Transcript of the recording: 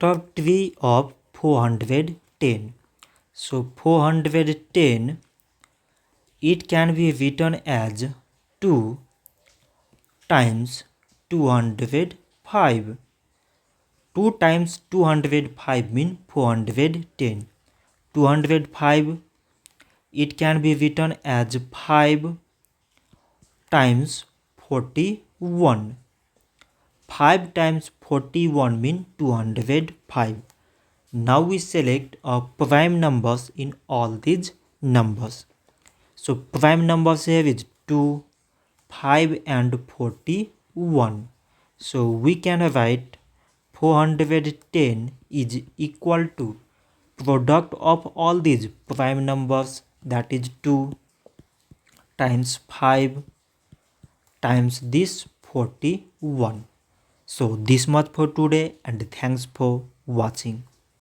factory of 410. So 410, it can be written as 2 times 205. 2 times 205 means 410. 205, it can be written as 5 times 41. 5 times 41 means 205. Now we select prime numbers in all these numbers. So prime numbers here is 2, 5 and 41. So we can write 410 is equal to product of all these prime numbers, that is 2 times 5 times this 41. So this much for today, and thanks for watching.